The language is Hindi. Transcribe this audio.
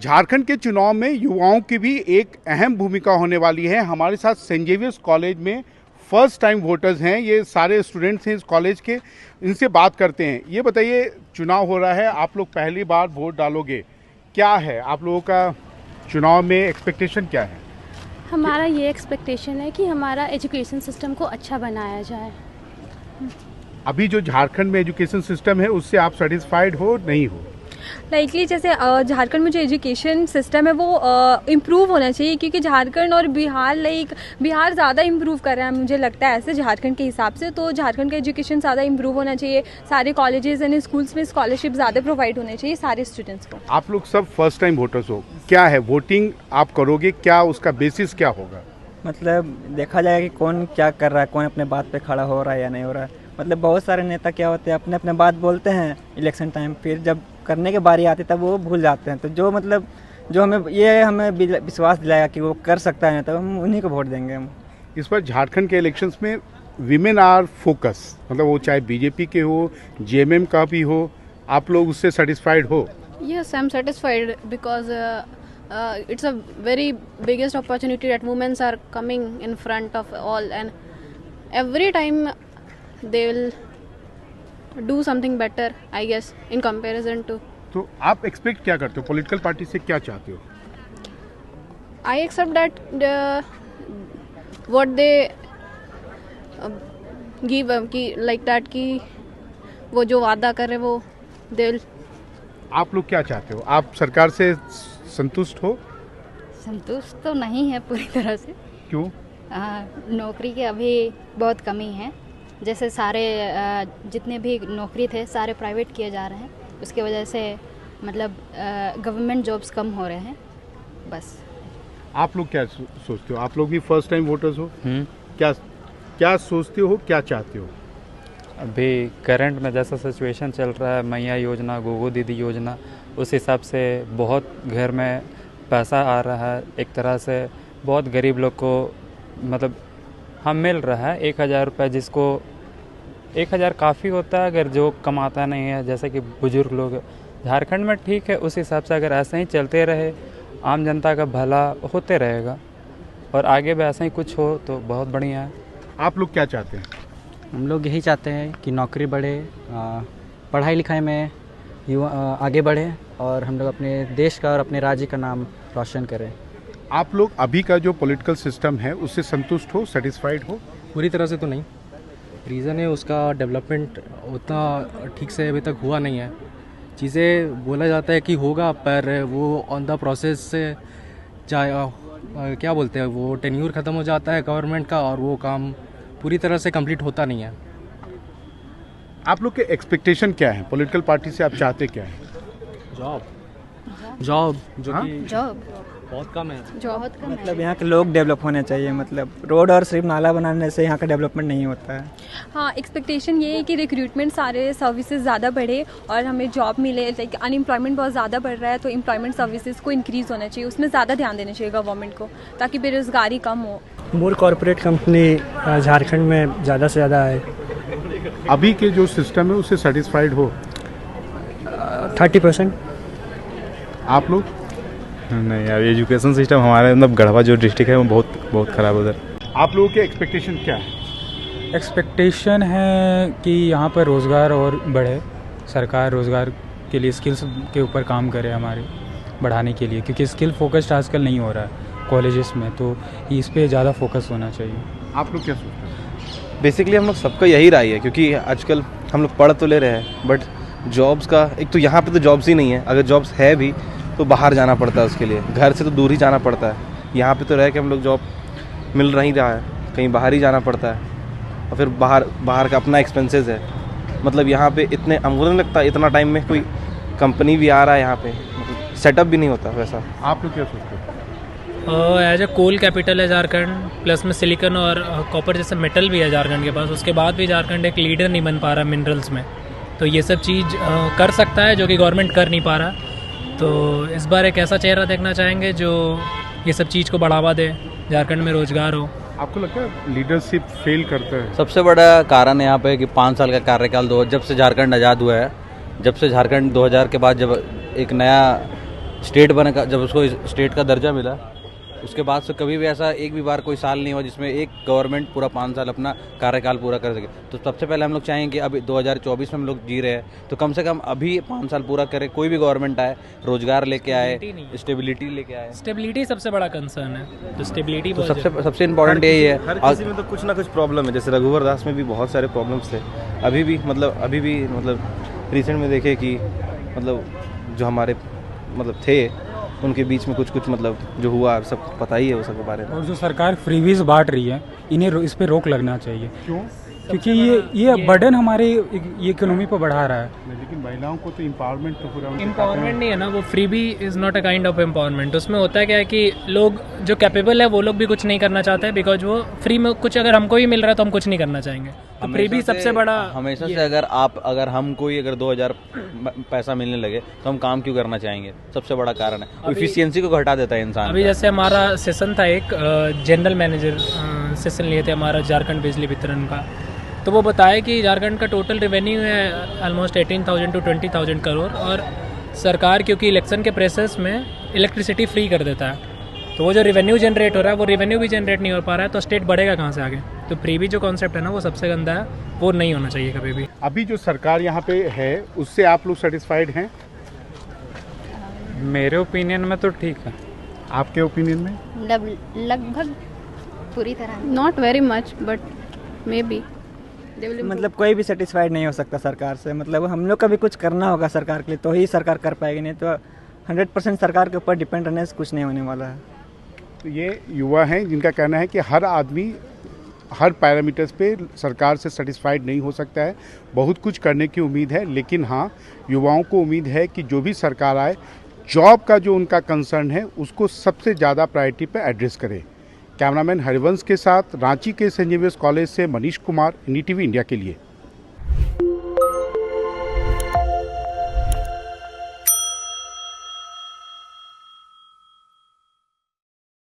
झारखंड के चुनाव में युवाओं की भी एक अहम भूमिका होने वाली है। हमारे साथ सेंट जेवियर्स कॉलेज में फर्स्ट टाइम वोटर्स हैं, ये सारे स्टूडेंट्स हैं इस कॉलेज के। इनसे बात करते हैं। ये बताइए, चुनाव हो रहा है, आप लोग पहली बार वोट डालोगे, क्या है आप लोगों का चुनाव में एक्सपेक्टेशन क्या है? हमारा ये एक्सपेक्टेशन है कि हमारा एजुकेशन सिस्टम को अच्छा बनाया जाए। अभी जो झारखंड में एजुकेशन सिस्टम है उससे आप सेटिस्फाइड हो, नहीं हो? लाइकली जैसे झारखंड में जो एजुकेशन सिस्टम है वो इम्प्रूव होना चाहिए, क्योंकि झारखंड और बिहार बिहार ज़्यादा इम्प्रूव कर रहा है मुझे लगता है ऐसे झारखंड के हिसाब से। तो झारखंड का एजुकेशन ज़्यादा इम्प्रूव होना चाहिए, सारे कॉलेजेस एंड स्कूल्स में स्कॉलरशिप ज़्यादा प्रोवाइड होने चाहिए सारे स्टूडेंट्स को। आप लोग सब फर्स्ट टाइम वोटर्स हो, क्या है वोटिंग आप करोगे, क्या उसका बेसिस क्या होगा? मतलब देखा जाएगा कि कौन क्या कर रहा है, कौन अपने बात पे खड़ा हो रहा है या नहीं हो रहा है। मतलब बहुत सारे नेता क्या होते हैं, अपने अपने बात बोलते हैं इलेक्शन टाइम, फिर जब करने की बारी आती है तब वो भूल जाते हैं। तो जो हमें विश्वास दिलाएगा कि वो कर सकता है, तब हम उन्हीं को वोट देंगे। हम इस बार झारखंड के इलेक्शंस में विमेन आर फोकस, मतलब वो चाहे बीजेपी के हो, जेएमएम का भी हो, आप लोग उससे सेटिस्फाइड हो? Yes, I'm satisfied because it's a very biggest opportunity that women are coming in front of all, and every time they will do something better, I guess, in comparison to. तो आप एक्सपेक्ट क्या करते हो, पॉलिटिकल पार्टी से क्या चाहते हो? I accept that what they give कि like that कि वो जो वादा कर रहे वो they will. आप लोग क्या चाहते हो? आप सरकार से संतुष्ट हो? संतुष्ट तो नहीं है पूरी तरह से। क्यों? नौकरी की अभी बहुत कमी है। जैसे सारे जितने भी नौकरी थे सारे प्राइवेट किए जा रहे हैं, उसके वजह से मतलब गवर्नमेंट जॉब्स कम हो रहे हैं बस। आप लोग क्या सोचते हो? आप लोग भी फर्स्ट टाइम वोटर्स हो, क्या सोचते हो, क्या चाहते हो? अभी करंट में जैसा सिचुएशन चल रहा है, मैया योजना, गोगो दीदी योजना, उस हिसाब से बहुत घर में पैसा आ रहा है। एक तरह से बहुत गरीब लोग को मतलब हम मिल रहा है 1,000 रुपये, जिसको 1,000 काफ़ी होता है अगर जो कमाता नहीं है, जैसे कि बुजुर्ग लोग झारखंड में। ठीक है, उस हिसाब से अगर ऐसे ही चलते रहे, आम जनता का भला होते रहेगा और आगे भी ऐसा ही कुछ हो तो बहुत बढ़िया है। आप लोग क्या चाहते हैं? हम लोग यही चाहते हैं कि नौकरी बढ़े, पढ़ाई लिखाई में युवा आगे बढ़े और हम लोग अपने देश का और अपने राज्य का नाम रोशन करें। आप लोग अभी का जो पॉलिटिकल सिस्टम है उससे संतुष्ट हो, सेटिस्फाइड हो? पूरी तरह से तो नहीं। रीज़न है उसका डेवलपमेंट उतना ठीक से अभी तक हुआ नहीं है। चीज़ें बोला जाता है कि होगा, पर वो ऑन द प्रोसेस से चाहे क्या बोलते हैं, वो टेन्यूर ख़त्म हो जाता है गवर्नमेंट का और वो काम पूरी तरह से कंप्लीट होता नहीं है। आप लोग के एक्सपेक्टेशन क्या है, पॉलिटिकल पार्टी से आप चाहते क्या है? जॉब जो कि जॉब बहुत कम है। बहुत कम मतलब यहाँ के लोग डेवलप होने चाहिए। मतलब रोड और सिर्फ नाला बनाने से यहाँ का डेवलपमेंट नहीं होता है। हाँ, एक्सपेक्टेशन ये है कि रिक्रूटमेंट सारे सर्विसेज ज़्यादा बढ़े और हमें जॉब मिले। लाइक अनएम्प्लॉयमेंट बहुत ज़्यादा बढ़ रहा है, तो एम्प्लॉयमेंट सर्विसेज को इंक्रीज़ होना चाहिए, उसमें ज़्यादा ध्यान देना चाहिए गवर्नमेंट को, ताकि बेरोज़गारी कम हो। मोर कॉरपोरेट कंपनी झारखंड में ज़्यादा से ज़्यादा है। अभी के जो सिस्टम है उससे सेटिस्फाइड हो? 30%। आप लोग? नहीं यार, एजुकेशन सिस्टम हमारे मतलब गढ़वा जो डिस्ट्रिक्ट है वो बहुत ख़राब है उधर। आप लोगों के एक्सपेक्टेशन क्या है? एक्सपेक्टेशन है कि यहाँ पर रोज़गार और बढ़े, सरकार रोज़गार के लिए स्किल्स के ऊपर काम करे हमारे बढ़ाने के लिए, क्योंकि स्किल फोकस्ड आजकल नहीं हो रहा है कॉलेजेस में, तो इस पे ज़्यादा फोकस होना चाहिए। आप लोग क्या सोचते हैं? बेसिकली हम लोग सबका यही राय है, क्योंकि आजकल हम लोग पढ़ तो ले रहे हैं बट जॉब्स का एक तो यहाँ पे तो जॉब्स ही नहीं है। अगर जॉब्स है भी तो बाहर जाना पड़ता है उसके लिए, घर से तो दूर ही जाना पड़ता है। यहाँ पे तो रह के हम लोग जॉब मिल नहीं रहा है, कहीं बाहर ही जाना पड़ता है और फिर बाहर का अपना एक्सपेंसेस है। मतलब यहाँ पे इतने हमको नहीं लगता इतना टाइम में कोई कंपनी भी आ रहा है यहाँ पे, मतलब सेटअप भी नहीं होता वैसा। आप लोग क्या सोचते हो? एज ए कोल कैपिटल है झारखंड, प्लस में सिलिकॉन और कॉपर जैसे मेटल भी है झारखंड के पास। उसके बाद भी झारखंड एक लीडर नहीं बन पा रहा मिनरल्स में, तो ये सब चीज़ कर सकता है जो कि गवर्नमेंट कर नहीं पा रहा। तो इस बार एक ऐसा चेहरा देखना चाहेंगे जो ये सब चीज़ को बढ़ावा दे, झारखंड में रोजगार हो। आपको लगता है लीडरशिप फेल करता है? सबसे बड़ा कारण यहाँ पे कि 5 साल का कार्यकाल जब से झारखंड आज़ाद हुआ है, जब से झारखंड 2000 के बाद जब एक नया स्टेट बना जब उसको स्टेट का दर्जा मिला उसके बाद से कभी भी ऐसा एक भी बार कोई साल नहीं हुआ जिसमें एक गवर्नमेंट पूरा 5 साल अपना कार्यकाल पूरा कर सके। तो सबसे पहले हम लोग चाहेंगे कि अभी 2024 में हम लोग जी रहे हैं तो कम से कम अभी 5 साल पूरा करे, कोई भी गवर्नमेंट आए, रोजगार लेके आए, स्टेबिलिटी लेके आए। स्टेबिलिटी सबसे बड़ा कंसर्न है, तो स्टेबिलिटी तो सबसे इम्पोर्टेंट यही है। हर किसी में तो कुछ ना कुछ प्रॉब्लम है, जैसे रघुवर दास में भी बहुत सारे प्रॉब्लम्स थे। अभी भी रिसेंट में देखे कि मतलब जो हमारे मतलब थे उनके बीच में कुछ मतलब जो हुआ सब पता ही है वो सब के बारे में। और जो सरकार फ्रीवीज बांट रही है इन्हें इस पे रोक लगना चाहिए। क्यों? क्योंकि ये बर्डन हमारे इकोनॉमी पर बढ़ा रहा है। लेकिन महिलाओं को तो एम्पावरमेंट तो पूरा एम्पावरमेंट नहीं है ना, वो freebie is not a kind of empowerment. उसमें होता है क्या है कि लोग जो कैपेबल है वो लोग भी कुछ नहीं करना चाहते हैं, बिकॉज वो फ्री में कुछ अगर हमको ही मिल रहा है तो हम कुछ नहीं करना चाहेंगे। तो फ्रीबी सबसे बड़ा हमेशा से अगर हमको ही अगर 2000 पैसा मिलने लगे तो हम काम क्यों करना चाहेंगे? सबसे बड़ा कारण है इफिशियंसी को घटा देता है इंसान। अभी जैसे हमारा सेशन था एक जनरल मैनेजर सेशन लिए थे हमारा झारखंड बिजली वितरण का, तो वो बताया कि झारखंड का टोटल रेवेन्यू है ऑलमोस्ट 18,000 to 20,000 करोड़, और सरकार क्योंकि इलेक्शन के प्रेसेस में इलेक्ट्रिसिटी फ्री कर देता है, तो वो जो रेवेन्यू जनरेट हो रहा है वो रेवेन्यू भी जनरेट नहीं हो पा रहा है, तो स्टेट बढ़ेगा कहाँ से आगे? तो फ्री भी जो कॉन्सेप्ट है ना वो सबसे गंदा है, वो नहीं होना चाहिए कभी भी। अभी जो सरकार यहाँ पे है उससे आप लोग सेटिस्फाइड हैं? मेरे ओपिनियन में तो ठीक है। आपके ओपिनियन में? लगभग पूरी तरह not very much but may be मतलब कोई भी सेटिस्फाइड नहीं हो सकता सरकार से। मतलब हम लोग का भी कुछ करना होगा सरकार के लिए तो ही सरकार कर पाएगी, नहीं तो 100% सरकार के ऊपर डिपेंड रहने से कुछ नहीं होने वाला है। तो ये युवा हैं जिनका कहना है कि हर आदमी हर पैरामीटर्स पे सरकार से सेटिस्फाइड नहीं हो सकता है, बहुत कुछ करने की उम्मीद है। लेकिन हाँ, युवाओं को उम्मीद है कि जो भी सरकार आए जॉब का जो उनका कंसर्न है उसको सबसे ज़्यादा प्रायोरिटी पे एड्रेस करे। कैमरामैन हरिवंश के साथ रांची के सेंट जेवियर्स कॉलेज से मनीष कुमार, NDTV इंडिया के लिए।